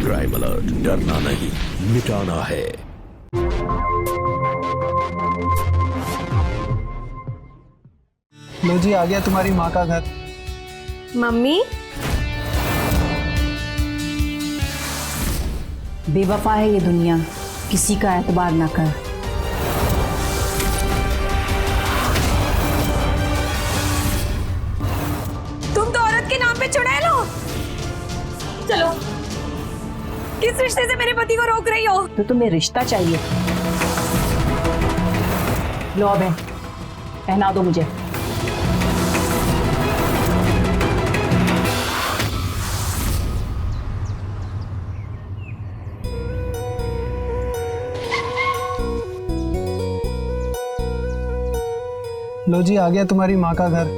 Crime alert, डरना नहीं मिटाना है। लो जी, आ गया तुम्हारी माँ का घर। मम्मी, बेवफा है ये दुनिया, किसी का एतबार ना कर। तुम तो औरत के नाम पे चुड़ैल हो। चलो, किस रिश्ते से मेरे पति को रोक रही हो? तो तुम्हें रिश्ता चाहिए? लो अब है, पहना दो मुझे। लो जी, आ गया तुम्हारी माँ का घर।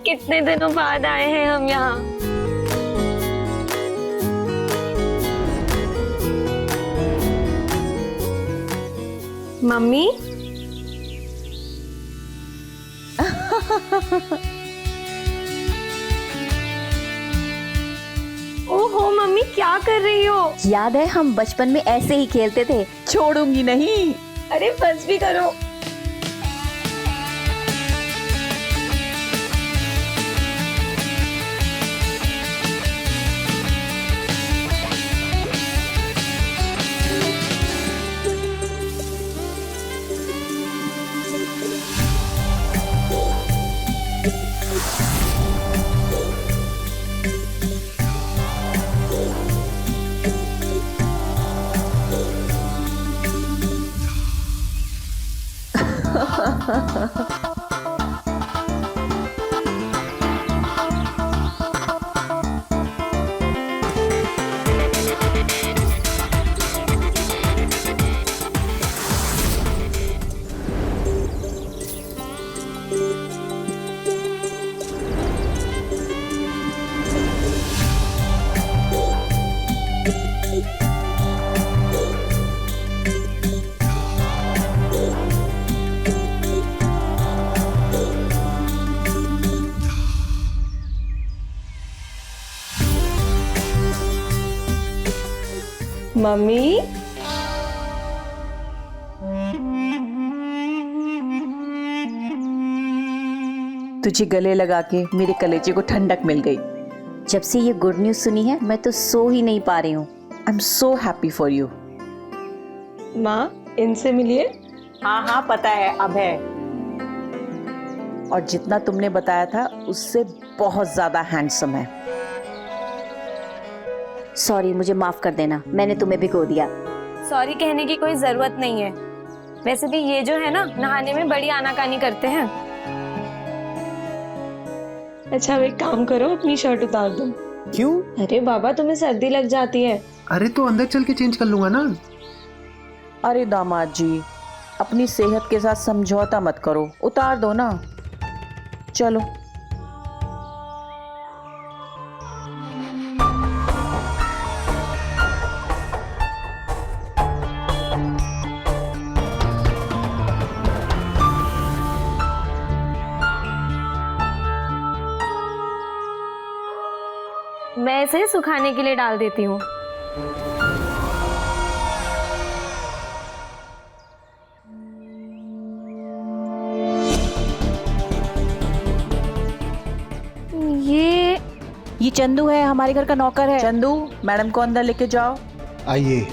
कितने दिनों बाद आए हैं हम यहाँ। मम्मी, ओहो मम्मी, क्या कर रही हो? याद है हम बचपन में ऐसे ही खेलते थे। छोड़ूंगी नहीं। अरे बस भी करो। मम्मी, तुझे गले लगा के मेरे कलेजे को ठंडक मिल गई। जब से ये गुड न्यूज सुनी है मैं तो सो ही नहीं पा रही हूँ। I am so happy for you. माँ, इनसे मिलिए। हाँ हाँ, पता है, अब है। और जितना तुमने बताया था उससे बहुत ज्यादा हैंडसम है। सॉरी, मुझे माफ कर देना, मैंने तुम्हें भिगो दिया। सॉरी कहने की कोई जरूरत नहीं है। वैसे भी ये जो है ना, नहाने में बड़ी आनाकानी करते हैं। अच्छा, अब एक काम करो, अपनी शर्ट उतार दो। क्यों? अरे बाबा, तुम्हें सर्दी लग जाती है। अरे तो अंदर चल के चेंज कर लूंगा ना। अरे दामाद जी, अपनी सेहत के साथ समझौता मत करो, उतार दो ना। चलो। मैं इसे सुखाने के लिए डाल देती हूँ। ये चंदू है, हमारे घर का नौकर है। चंदू, मैडम को अंदर लेके जाओ। आइए।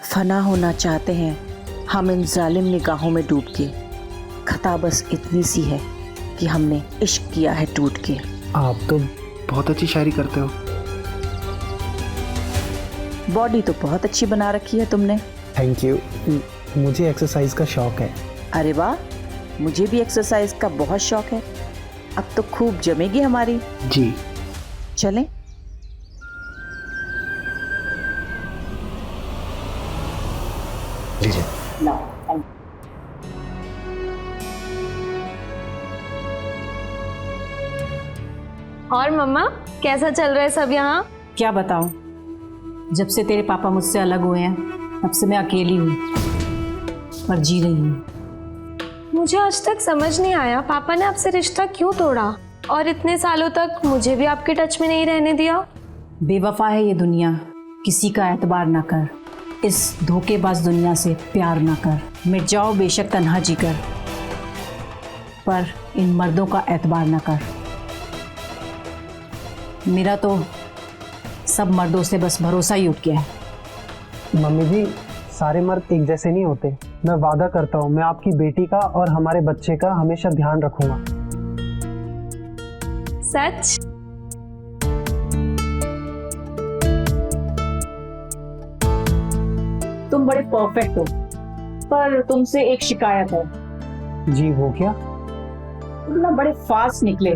फना होना चाहते हैं हम इन जालिम निगाहों में डूब के। खता बस इतनी सी है कि हमने इश्क किया है टूट के। आप तो बहुत अच्छी शायरी करते हो। बॉडी तो बहुत अच्छी बना रखी है तुमने। Thank you. मुझे एक्सरसाइज का शौक है। अरे वाह, मुझे भी एक्सरसाइज का बहुत शौक है। अब तो खूब जमेगी हमारी। जी। चलें? लीजिए। और मम्मा कैसा चल रहा है सब यहाँ? क्या बताऊं, जब से तेरे पापा मुझसे अलग हुए हैं तब से मैं अकेली हूँ, पर जी रही हूँ। मुझे आज तक समझ नहीं आया पापा ने आपसे रिश्ता क्यों तोड़ा और इतने सालों तक मुझे भी आपके टच में नहीं रहने दिया। बेवफा है ये दुनिया, किसी का एतबार ना कर, इस धोखेबाज दुनिया से प्यार ना कर। मिट जाओ बेशक तन्हा जीकर, पर इन मर्दों का एतबार ना कर। मेरा तो सब मर्दों से बस भरोसा ही उठ गया है। मम्मी जी, सारे मर्द एक जैसे नहीं होते। मैं वादा करता हूँ मैं आपकी बेटी का और हमारे बच्चे का हमेशा ध्यान रखूंगा। सच? तुम बड़े परफेक्ट हो, पर तुमसे एक शिकायत है। जी, वो क्या? तुम ना बड़े फास्ट निकले,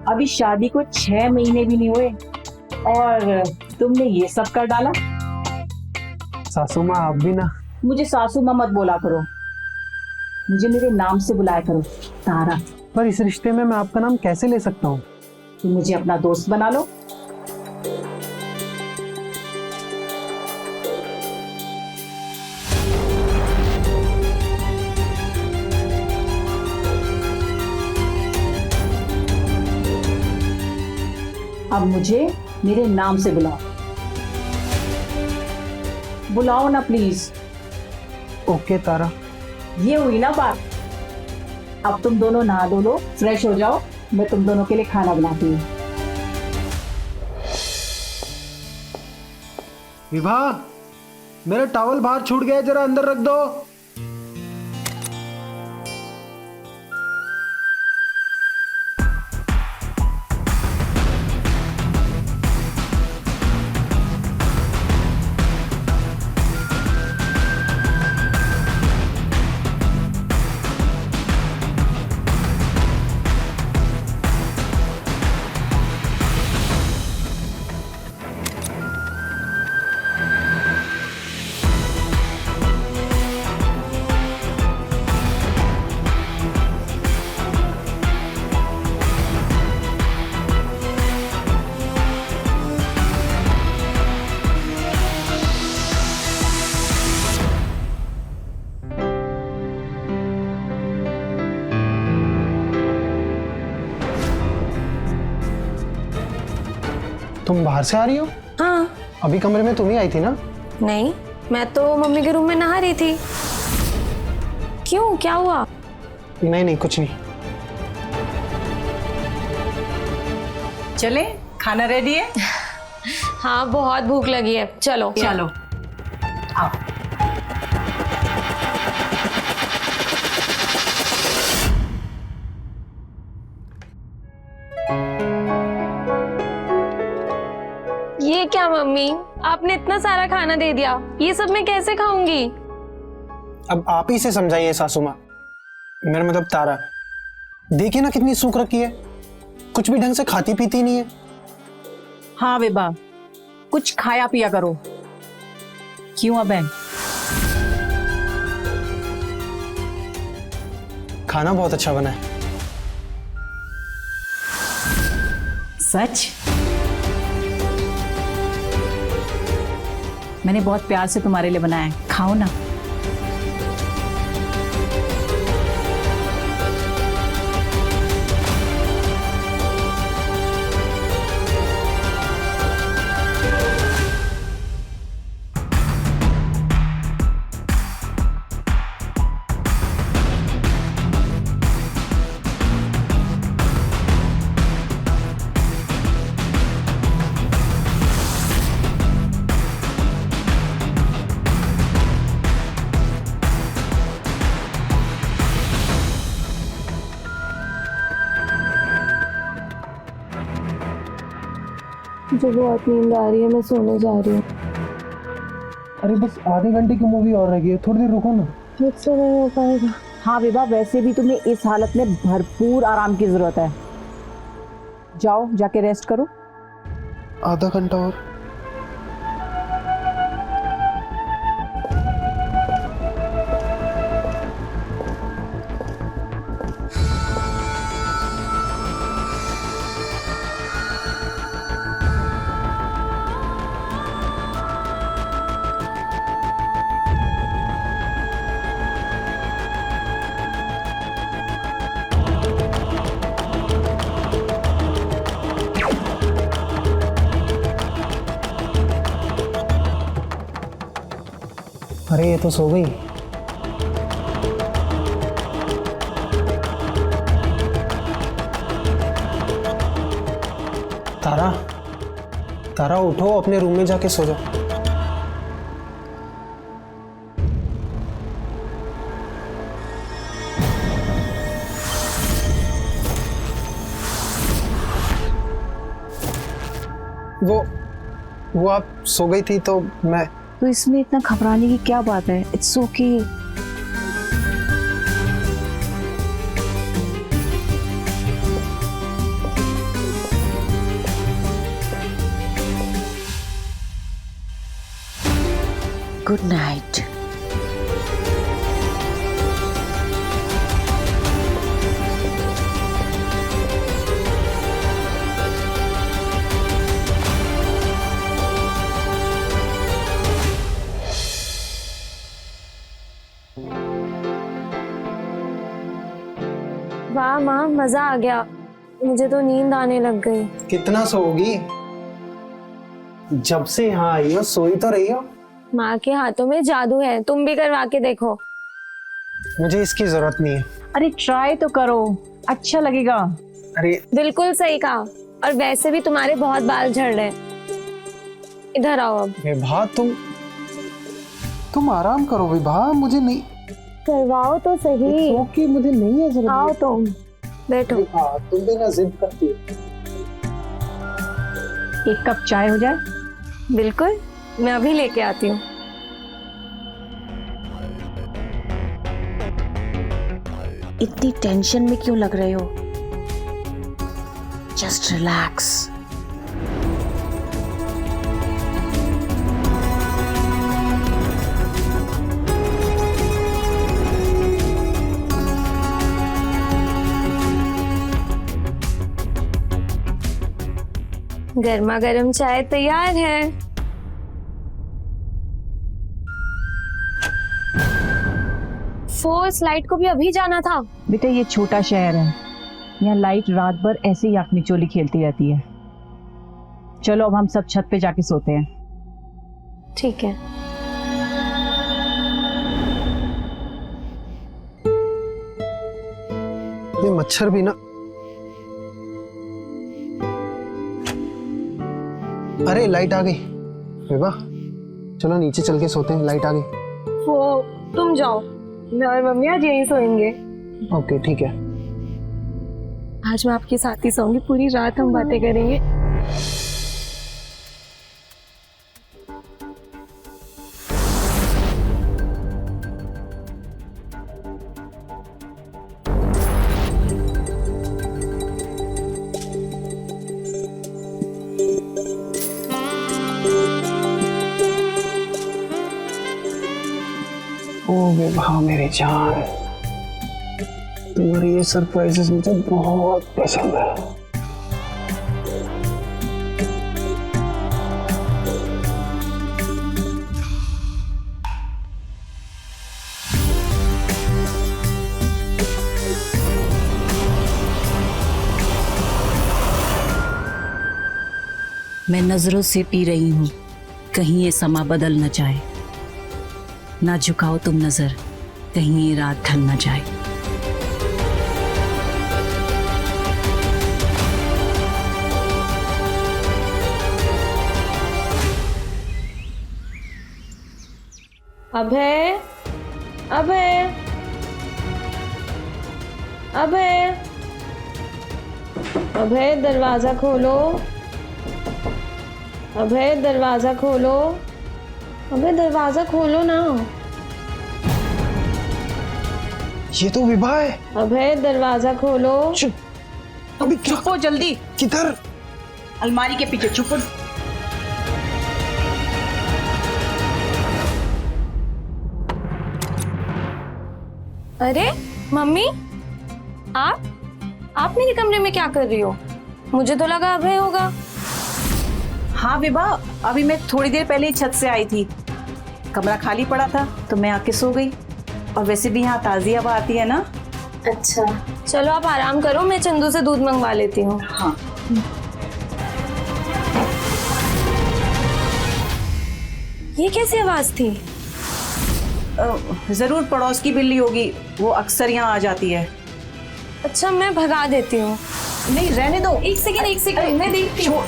अभी शादी को 6 महीने भी नहीं हुए और तुमने ये सब कर डाला। सासू माँ, आप भी ना। मुझे सासू माँ मत बोला करो, मुझे मेरे नाम से बुलाया करो, तारा। पर इस रिश्ते में मैं आपका नाम कैसे ले सकता हूँ? तुम मुझे अपना दोस्त बना लो। अब मुझे मेरे नाम से बुलाओ, बुलाओ ना प्लीज। ओके तारा। ये हुई ना बात। अब तुम दोनों नहा धो लो, फ्रेश हो जाओ, मैं तुम दोनों के लिए खाना बनाती हूँ। विभा, मेरा टॉवल बाहर छूट गया, जरा अंदर रख दो। तुम बाहर से आ रही हो? हाँ। अभी कमरे में तुम ही आई थी ना? नहीं, मैं तो मम्मी के रूम में नहा रही थी। क्यों, क्या हुआ? नहीं नहीं, कुछ नहीं। चले, खाना रेडी है? हाँ, बहुत भूख लगी है, चलो चलो आओ। ये क्या मम्मी, आपने इतना सारा खाना दे दिया, ये सब मैं कैसे खाऊंगी? अब आप ही से समझाइए सासू माँ। मेरा मतलब तारा, देखिए ना कितनी सूख रखी है, कुछ भी ढंग से खाती पीती नहीं है। हाँ बेबा, कुछ खाया पिया करो। क्यों अब बहन? खाना बहुत अच्छा बना है। सच? मैंने बहुत प्यार से तुम्हारे लिए बनाया है, खाओ ना। मुझे बहुत नींद आ रही है, मैं सोने जा रही हूँ। अरे बस आधे घंटे की मूवी और रह गई है, थोड़ी देर रुको ना। मुझसे नहीं हो पाएगा। हाँ बेबा, वैसे भी तुम्हें इस हालत में भरपूर आराम की जरूरत है। जाओ, जाके रेस्ट करो। आधा घंटा और। अरे ये तो सो गई। तारा, तारा उठो, अपने रूम में जाके सो जाओ। वो आप सो गई थी तो मैं। तो इसमें इतना घबराने की क्या बात है? It's okay. Good night. वाह माँ, मजा आ गया। मुझे तो नींद आने लग गई। कितना सोओगी? जब से यहाँ आई हो सोई तो रही हो। माँ के हाथों में जादू है, तुम भी करवा के देखो। मुझे इसकी जरूरत नहीं है। अरे ट्राई तो करो, अच्छा लगेगा। अरे बिल्कुल सही कहा। और वैसे भी तुम्हारे बहुत बाल झड़ रहे हैं। इधर आओ अब। विभा, तुम आराम करो विभा, मुझे नहीं। करवाओ तो सही। ओके, मुझे नहीं है जरूरत। आओ तुम बैठो। हाँ, तुम भी ना जिद करती हो। एक कप चाय हो जाए? बिल्कुल, मैं अभी लेके आती हूँ। इतनी टेंशन में क्यों लग रहे हो? Just relax. गर्मा गर्म चाय तैयार है। फोर्स लाइट को भी अभी जाना था। बेटा ये छोटा शहर है, यहाँ लाइट रात भर ऐसे ही आंख मिचोली खेलती रहती है। चलो अब हम सब छत पे जाके सोते हैं। ठीक है। ये मच्छर भी ना। अरे लाइट आ गई। विभा, चलो नीचे चल के सोते हैं, लाइट आ गई। वो तुम जाओ, मैं और मम्मी आज यहीं सोएंगे। ओके ठीक है। आज मैं आपके साथ ही सोऊंगी, पूरी रात हम बातें करेंगे। ओ विभा मेरी जान, तुम्हारी ये सरप्राइजेस मुझे बहुत पसंद है। मैं नजरों से पी रही हूँ, कहीं ये समा बदल न जाए। ना झुकाओ तुम नजर, कहीं ये रात ढल न जाए। अभय, अभय, अभय, अभय दरवाजा खोलो। अभय दरवाजा खोलो। अबे दरवाजा खोलो ना। ये तो विभा है। अभय दरवाजा खोलो। अभी चुप हो जल्दी। किधर? अलमारी के पीछे चुप हो। अरे मम्मी, आप मेरे कमरे में क्या कर रही हो? मुझे तो लगा अभय होगा। हाँ विभा, अभी मैं थोड़ी देर पहले ही छत से आई थी, कमरा खाली पड़ा था तो मैं आके सो गई। और वैसे भी यहाँ ताज़ी हवा आती है ना। अच्छा चलो आप आराम करो, मैं चंदू से दूध मंगवा लेती हूँ। हाँ। ये कैसी आवाज थी? ज़रूर पड़ोस की बिल्ली होगी, वो अक्सर यहाँ आ जाती है। अच्छा मैं भगा देती हूँ। नहीं रहने दो। एक सेकंड मैं देखती हूँ।